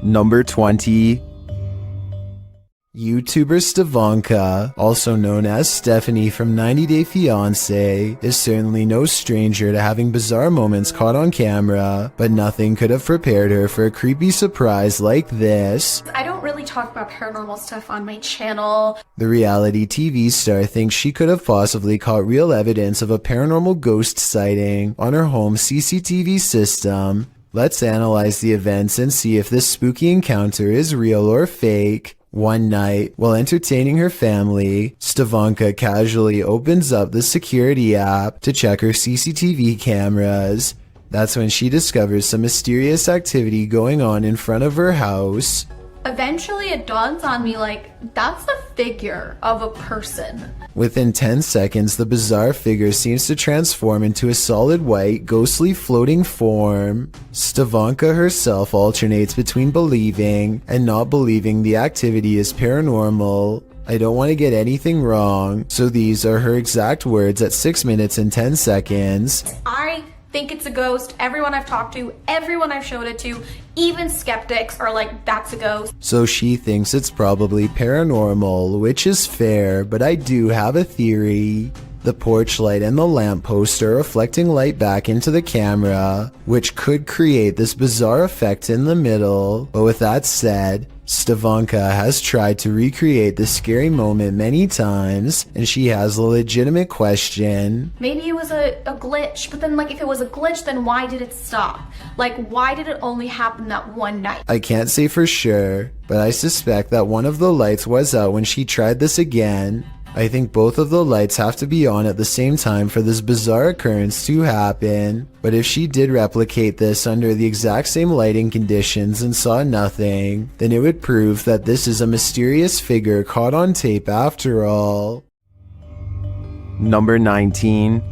Number 20. YouTuber Stefanka, also known as Stephanie from 90 Day Fiancé, is certainly no stranger to having bizarre moments caught on camera, but nothing could have prepared her for a creepy surprise like this. I don't really talk about paranormal stuff on my channel. The reality TV star thinks she could have possibly caught real evidence of a paranormal ghost sighting on her home CCTV system. Let's analyze the events and see if this spooky encounter is real or fake. One night, while entertaining her family, Stefanka casually opens up the security app to check her CCTV cameras. That's when she discovers some mysterious activity going on in front of her house. Eventually it dawns on me like, that's the figure of a person. Within 10 seconds, the bizarre figure seems to transform into a solid white, ghostly floating form. Stefanka herself alternates between believing and not believing the activity is paranormal. I don't want to get anything wrong, so these are her exact words at 6 minutes and 10 seconds. I think it's a ghost. Everyone I've talked to, everyone I've showed it to, even skeptics are like, that's a ghost. So she thinks it's probably paranormal, which is fair, but I do have a theory. The porch light and the lamppost are reflecting light back into the camera, which could create this bizarre effect in the middle. But with that said, Stefanka has tried to recreate this scary moment many times, and she has a legitimate question. Maybe it was a glitch, but then like if it was a glitch, then why did it stop? Like why did it only happen that one night? I can't say for sure, but I suspect that one of the lights was out when she tried this again. I think both of the lights have to be on at the same time for this bizarre occurrence to happen. But if she did replicate this under the exact same lighting conditions and saw nothing, then it would prove that this is a mysterious figure caught on tape after all. Number 19.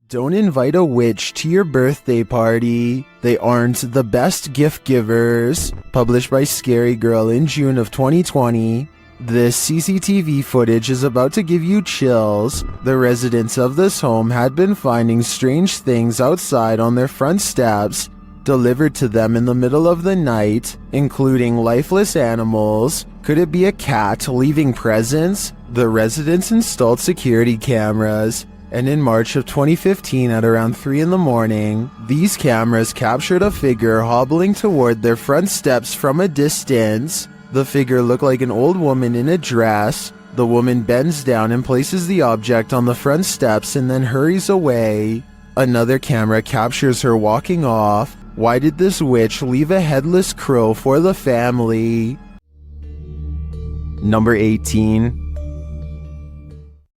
Don't invite a witch to your birthday party. They aren't the best gift givers. Published by Scary Girl in June of 2020. This CCTV footage is about to give you chills. The residents of this home had been finding strange things outside on their front steps, delivered to them in the middle of the night, including lifeless animals. Could it be a cat leaving presents? The residents installed security cameras, and in March of 2015 at around 3 in the morning, these cameras captured a figure hobbling toward their front steps from a distance. The figure looked like an old woman in a dress. The woman bends down and places the object on the front steps and then hurries away. Another camera captures her walking off. Why did this witch leave a headless crow for the family? Number 18.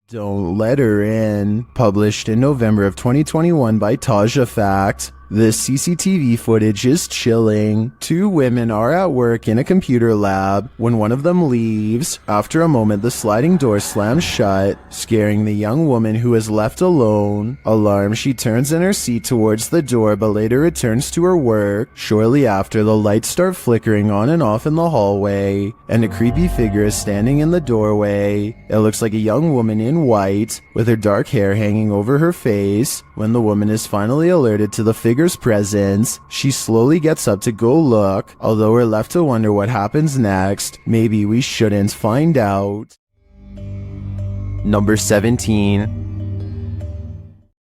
Don't Let Her In. Published in November of 2021 by Taja Fact. This CCTV footage is chilling. Two women are at work in a computer lab when one of them leaves. After a moment, the sliding door slams shut, scaring the young woman who is left alone. Alarmed, she turns in her seat towards the door but later returns to her work. Shortly after, the lights start flickering on and off in the hallway, and a creepy figure is standing in the doorway. It looks like a young woman in white, with her dark hair hanging over her face. When the woman is finally alerted to the figure's presence, she slowly gets up to go look, although we're left to wonder what happens next. Maybe we shouldn't find out. Number 17.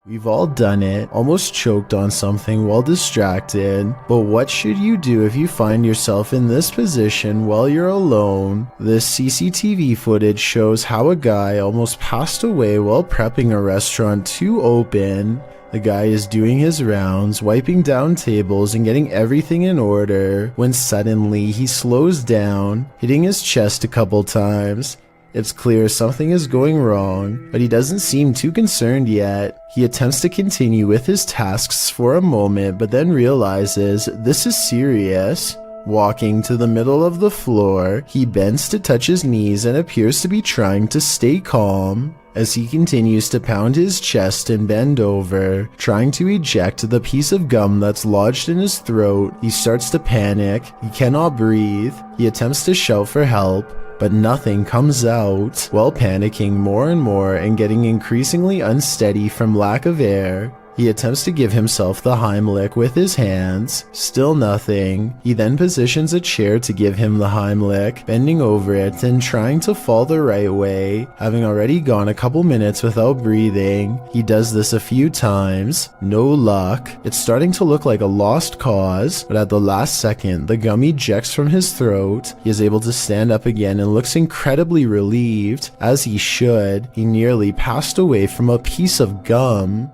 We've all done it, almost choked on something while distracted. But what should you do if you find yourself in this position while you're alone? This CCTV footage shows how a guy almost passed away while prepping a restaurant to open. The guy is doing his rounds, wiping down tables and getting everything in order, when suddenly he slows down, hitting his chest a couple times. It's clear something is going wrong, but he doesn't seem too concerned yet. He attempts to continue with his tasks for a moment, but then realizes this is serious. Walking to the middle of the floor, he bends to touch his knees and appears to be trying to stay calm. As he continues to pound his chest and bend over, trying to eject the piece of gum that's lodged in his throat, he starts to panic. He cannot breathe. He attempts to shout for help, but nothing comes out. While panicking more and more and getting increasingly unsteady from lack of air, He attempts to give himself the Heimlich with his hands. Still nothing. He then positions a chair to give him the Heimlich, bending over it and trying to fall the right way. Having already gone a couple minutes without breathing, he does this a few times. No luck. It's starting to look like a lost cause, but at the last second, the gum ejects from his throat. He is able to stand up again and looks incredibly relieved, as he should. He nearly passed away from a piece of gum.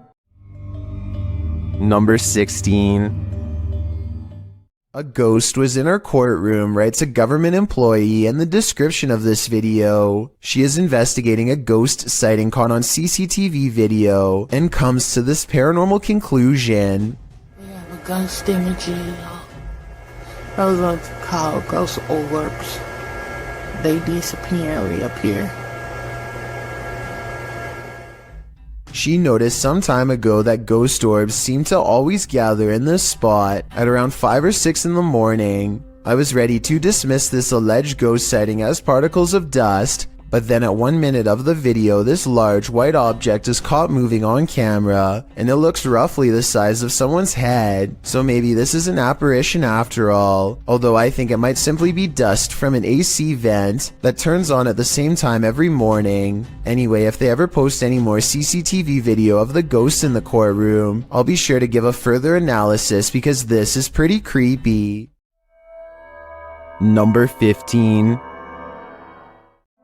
Number 16. A ghost was in our courtroom, writes a government employee in the description of this video. She is investigating a ghost sighting caught on CCTV video and comes to this paranormal conclusion. We have a ghost image. Those are called ghost orbs. They disappear and reappear. She noticed some time ago that ghost orbs seem to always gather in this spot at around 5 or 6 in the morning. I was ready to dismiss this alleged ghost sighting as particles of dust, but then at 1 minute of the video, this large white object is caught moving on camera, and it looks roughly the size of someone's head, so maybe this is an apparition after all, although I think it might simply be dust from an AC vent that turns on at the same time every morning. Anyway, if they ever post any more CCTV video of the ghost in the courtroom, I'll be sure to give a further analysis because this is pretty creepy. Number 15.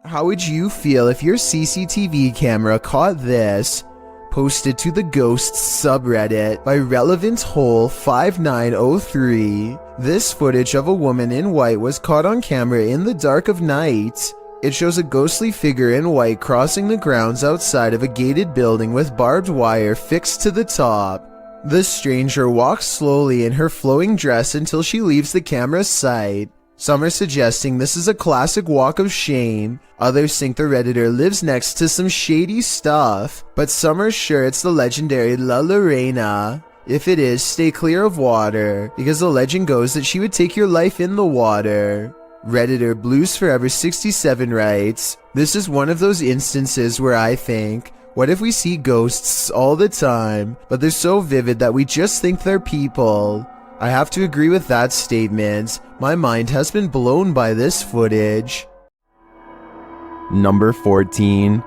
How would you feel if your CCTV camera caught this? Posted to the Ghosts subreddit by Relevant Hole 5903. This footage of a woman in white was caught on camera in the dark of night. It shows a ghostly figure in white crossing the grounds outside of a gated building with barbed wire fixed to the top. The stranger walks slowly in her flowing dress until she leaves the camera's sight. Some are suggesting this is a classic walk of shame, others think the Redditor lives next to some shady stuff, but some are sure it's the legendary La Lorena. If it is, stay clear of water, because the legend goes that she would take your life in the water. Redditor Blues Forever 67 writes, "This is one of those instances where I think, what if we see ghosts all the time, but they're so vivid that we just think they're people?" I have to agree with that statement. My mind has been blown by this footage. Number 14.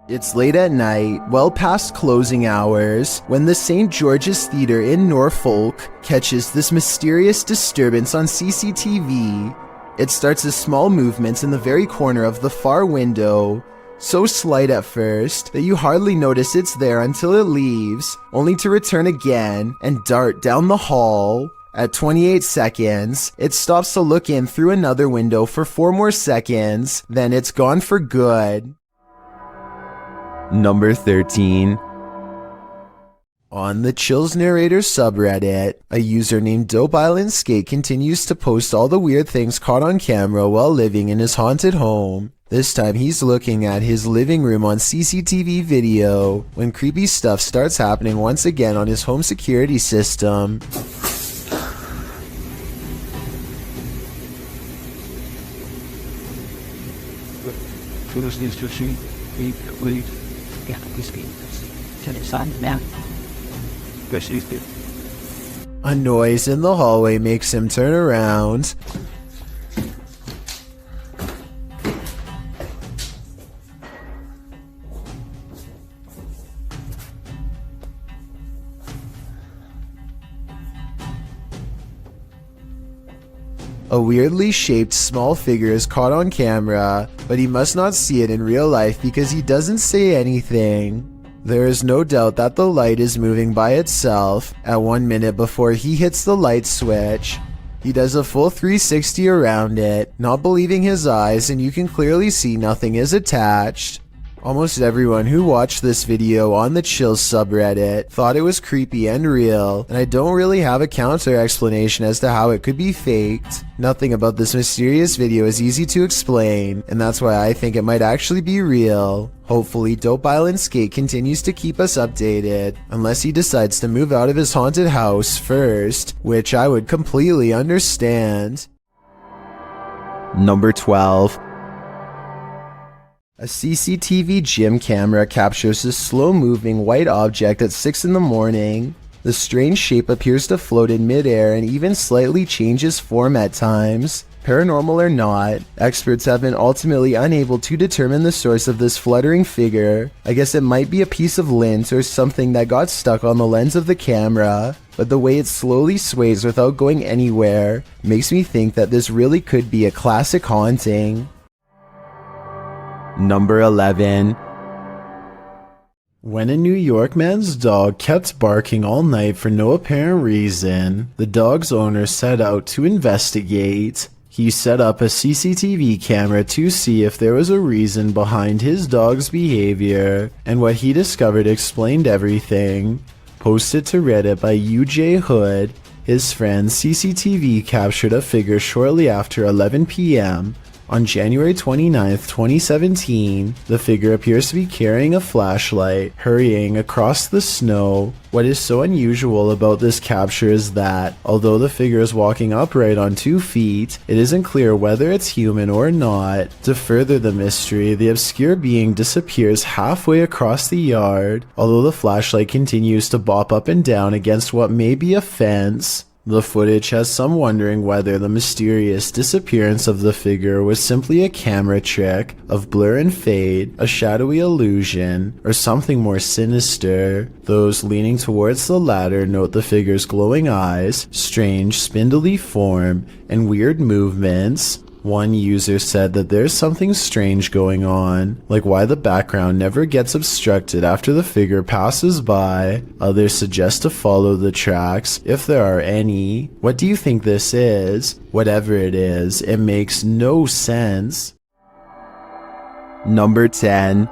It's late at night, well past closing hours, when the St. George's Theatre in Norfolk catches this mysterious disturbance on CCTV. It starts as small movements in the very corner of the far window, so slight at first that you hardly notice it's there until it leaves, only to return again and dart down the hall. At 28 seconds, it stops to look in through another window for 4 more seconds, then it's gone for good. Number 13. On the Chills Narrator subreddit, a user named DopeIslandSkate continues to post all the weird things caught on camera while living in his haunted home. This time he's looking at his living room on CCTV video when creepy stuff starts happening once again on his home security system. A noise in the hallway makes him turn around. A weirdly shaped small figure is caught on camera, but he must not see it in real life because he doesn't say anything. There is no doubt that the light is moving by itself at 1 minute before he hits the light switch. He does a full 360 around it, not believing his eyes, and you can clearly see nothing is attached. Almost everyone who watched this video on the Chills subreddit thought it was creepy and real, and I don't really have a counter explanation as to how it could be faked. Nothing about this mysterious video is easy to explain, and that's why I think it might actually be real. Hopefully, DopeIslandSkate continues to keep us updated, unless he decides to move out of his haunted house first, which I would completely understand. Number 12. A CCTV gym camera captures this slow-moving white object at 6 in the morning. The strange shape appears to float in midair and even slightly changes form at times. Paranormal or not, experts have been ultimately unable to determine the source of this fluttering figure. I guess it might be a piece of lint or something that got stuck on the lens of the camera, but the way it slowly sways without going anywhere makes me think that this really could be a classic haunting. Number 11. When a New York man's dog kept barking all night for no apparent reason, the dog's owner set out to investigate. He set up a CCTV camera to see if there was a reason behind his dog's behavior, and what he discovered explained everything. Posted to Reddit by UJ Hood, his friend's CCTV captured a figure shortly after 11 p.m. On January 29, 2017, the figure appears to be carrying a flashlight, hurrying across the snow. What is so unusual about this capture is that, although the figure is walking upright on 2 feet, it isn't clear whether it's human or not. To further the mystery, the obscure being disappears halfway across the yard, although the flashlight continues to bop up and down against what may be a fence. The footage has some wondering whether the mysterious disappearance of the figure was simply a camera trick of blur and fade, a shadowy illusion, or something more sinister. Those leaning towards the latter note the figure's glowing eyes, strange spindly form, and weird movements. One user said that there's something strange going on, like why the background never gets obstructed after the figure passes by. Others suggest to follow the tracks, if there are any. What do you think this is? Whatever it is, it makes no sense. Number 10.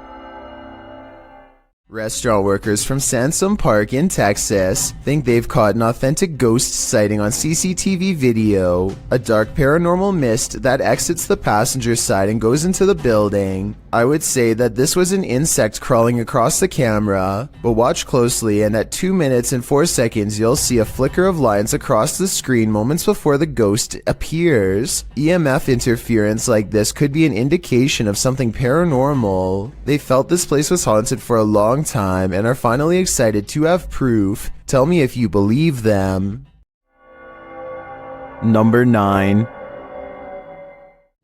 Restaurant workers from Sansom Park in Texas think they've caught an authentic ghost sighting on CCTV video. A dark paranormal mist that exits the passenger side and goes into the building. I would say that this was an insect crawling across the camera, but watch closely and at 2 minutes and 4 seconds you'll see a flicker of lines across the screen moments before the ghost appears. EMF interference like this could be an indication of something paranormal. They felt this place was haunted for a long time and are finally excited to have proof. Tell me if you believe them. Number 9.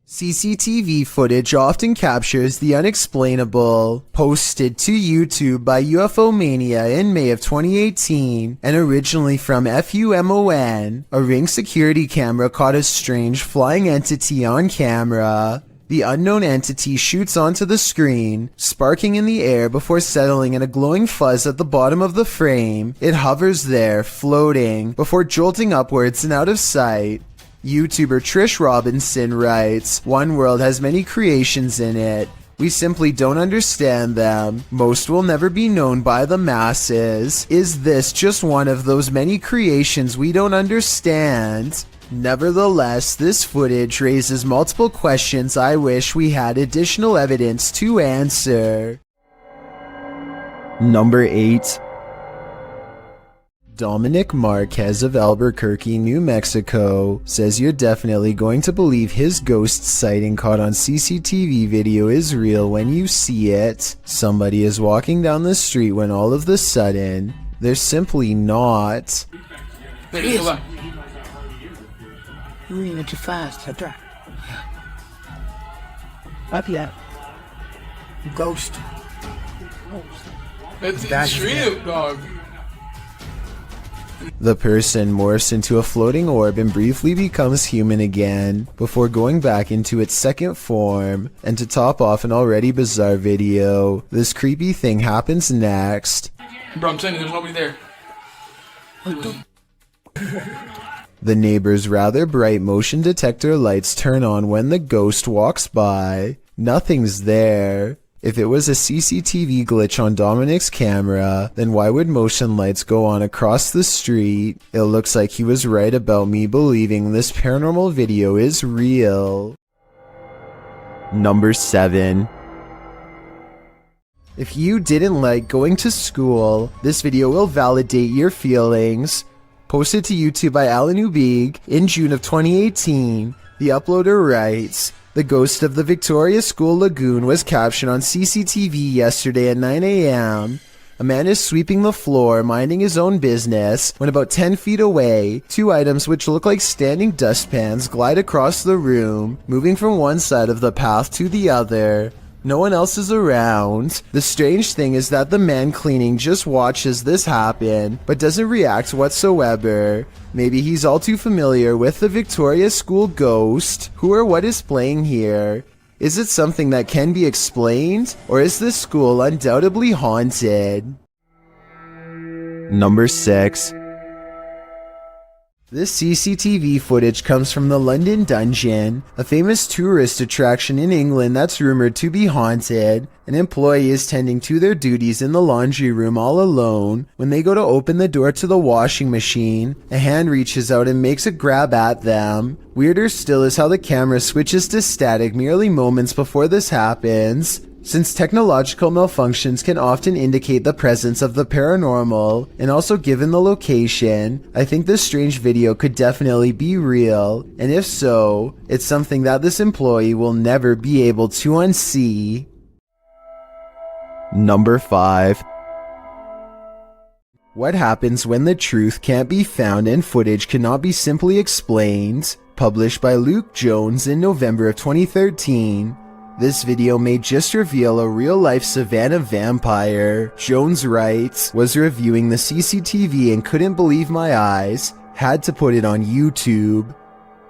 CCTV footage often captures the unexplainable. Posted to YouTube by UFO Mania in May of 2018 and originally from FUMON, a Ring security camera caught a strange flying entity on camera. The unknown entity shoots onto the screen, sparking in the air before settling in a glowing fuzz at the bottom of the frame. It hovers there, floating, before jolting upwards and out of sight. YouTuber Trish Robinson writes, "One world has many creations in it. We simply don't understand them. Most will never be known by the masses. Is this just one of those many creations we don't understand?" Nevertheless, this footage raises multiple questions I wish we had additional evidence to answer. Number 8. Dominic Marquez of Albuquerque, New Mexico, says you're definitely going to believe his ghost sighting caught on CCTV video is real when you see it. Somebody is walking down the street when all of a sudden, they're simply not. You're reading too fast. I try. Up that. Ghost. That's shrimp, dog. The person morphs into a floating orb and briefly becomes human again, before going back into its second form. And to top off an already bizarre video, this creepy thing happens next. Bro, I'm telling you, there's nobody there. The neighbor's rather bright motion detector lights turn on when the ghost walks by. Nothing's there. If it was a CCTV glitch on Dominic's camera, then why would motion lights go on across the street? It looks like he was right about me believing this paranormal video is real. Number 7. If you didn't like going to school, this video will validate your feelings. Posted to YouTube by Alan Ubig in June of 2018, the uploader writes, The ghost of the Victoria School Lagoon was captured on CCTV yesterday at 9 a.m. A man is sweeping the floor, minding his own business, when about 10 feet away, two items which look like standing dustpans glide across the room, moving from one side of the path to the other. No one else is around. The strange thing is that the man cleaning just watches this happen, but doesn't react whatsoever. Maybe he's all too familiar with the Victoria School ghost. Who or what is playing here? Is it something that can be explained, or is this school undoubtedly haunted? Number 6. This CCTV footage comes from the London Dungeon, a famous tourist attraction in England that's rumored to be haunted. An employee is tending to their duties in the laundry room all alone. When they go to open the door to the washing machine, a hand reaches out and makes a grab at them. Weirder still is how the camera switches to static merely moments before this happens. Since technological malfunctions can often indicate the presence of the paranormal, and also given the location, I think this strange video could definitely be real, and if so, it's something that this employee will never be able to unsee. Number 5. What happens when the truth can't be found and footage cannot be simply explained? Published by Luke Jones in November of 2013. This video may just reveal a real-life Savannah vampire. Jones writes, was reviewing the CCTV and couldn't believe my eyes. Had to put it on YouTube.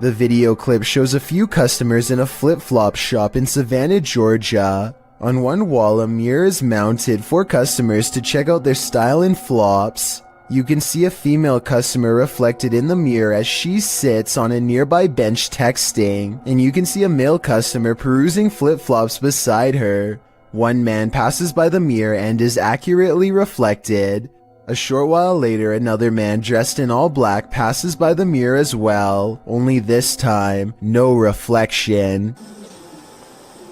The video clip shows a few customers in a flip-flop shop in Savannah, Georgia. On one wall, a mirror is mounted for customers to check out their style in flops. You can see a female customer reflected in the mirror as she sits on a nearby bench texting, and you can see a male customer perusing flip-flops beside her. One man passes by the mirror and is accurately reflected. A short while later, another man dressed in all black passes by the mirror as well, only this time, no reflection.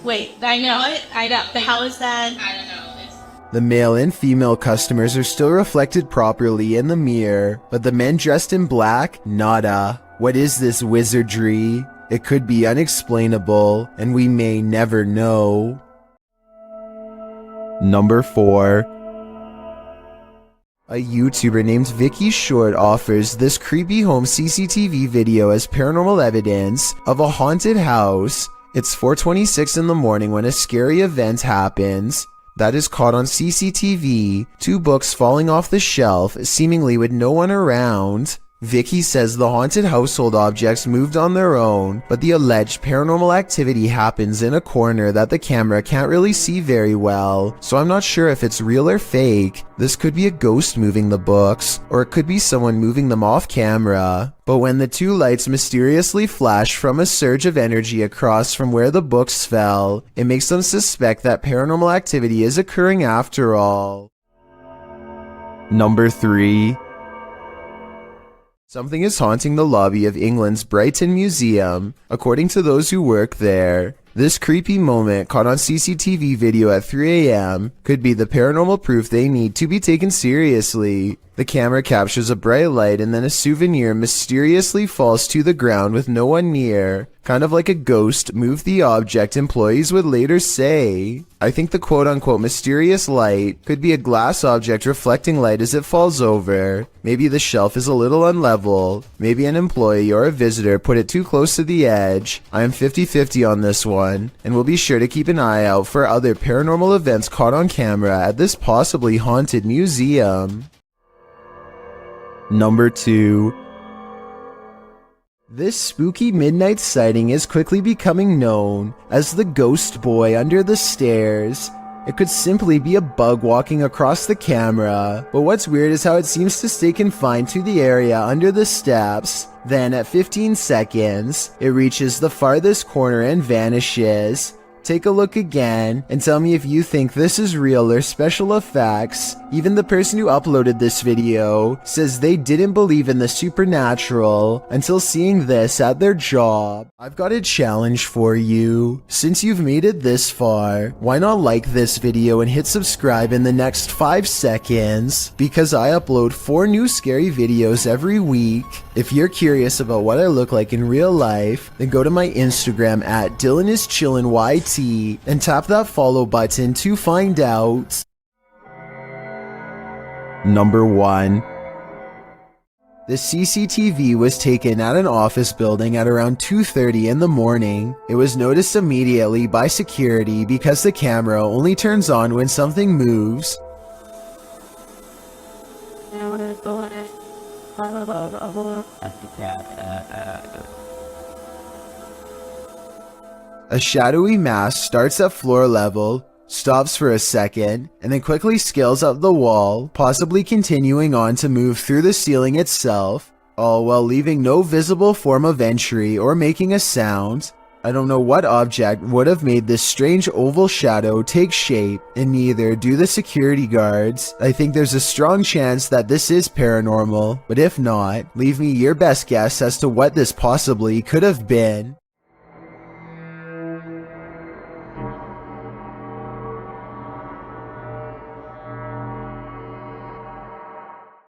Wait, I know it. I don't. How is that? I don't know. The male and female customers are still reflected properly in the mirror, but the men dressed in black, nada. What is this wizardry? It could be unexplainable, and we may never know. Number 4. A YouTuber named Vicky Short offers this creepy home CCTV video as paranormal evidence of a haunted house. It's 4:26 in the morning when a scary event happens. That is caught on CCTV, two books falling off the shelf, seemingly with no one around. Vicky says the haunted household objects moved on their own, but the alleged paranormal activity happens in a corner that the camera can't really see very well, so I'm not sure if it's real or fake. This could be a ghost moving the books, or it could be someone moving them off camera. But when the two lights mysteriously flash from a surge of energy across from where the books fell, it makes them suspect that paranormal activity is occurring after all. Number 3. Something is haunting the lobby of England's Brighton Museum, according to those who work there. This creepy moment, caught on CCTV video at 3 a.m., could be the paranormal proof they need to be taken seriously. The camera captures a bright light and then a souvenir mysteriously falls to the ground with no one near. Kind of like a ghost moved the object, employees would later say. I think the quote-unquote mysterious light could be a glass object reflecting light as it falls over. Maybe the shelf is a little unlevel. Maybe an employee or a visitor put it too close to the edge. I am 50-50 on this one, and will be sure to keep an eye out for other paranormal events caught on camera at this possibly haunted museum. Number 2. This spooky midnight sighting is quickly becoming known as the ghost boy under the stairs. It could simply be a bug walking across the camera, but what's weird is how it seems to stay confined to the area under the steps. Then at 15 seconds, it reaches the farthest corner and vanishes. Take a look again and tell me if you think this is real or special effects. Even the person who uploaded this video says they didn't believe in the supernatural until seeing this at their job. I've got a challenge for you. Since you've made it this far, why not like this video and hit subscribe in the next 5 seconds? Because I upload 4 new scary videos every week. If you're curious about what I look like in real life, then go to my Instagram at DylanIsChillinYT and tap that follow button to find out. Number 1. The CCTV was taken at an office building at around 2:30 in the morning. It was noticed immediately by security because the camera only turns on when something moves. A shadowy mass starts at floor level, stops for a second, and then quickly scales up the wall, possibly continuing on to move through the ceiling itself, all while leaving no visible form of entry or making a sound. I don't know what object would have made this strange oval shadow take shape, and neither do the security guards. I think there's a strong chance that this is paranormal, but if not, leave me your best guess as to what this possibly could have been.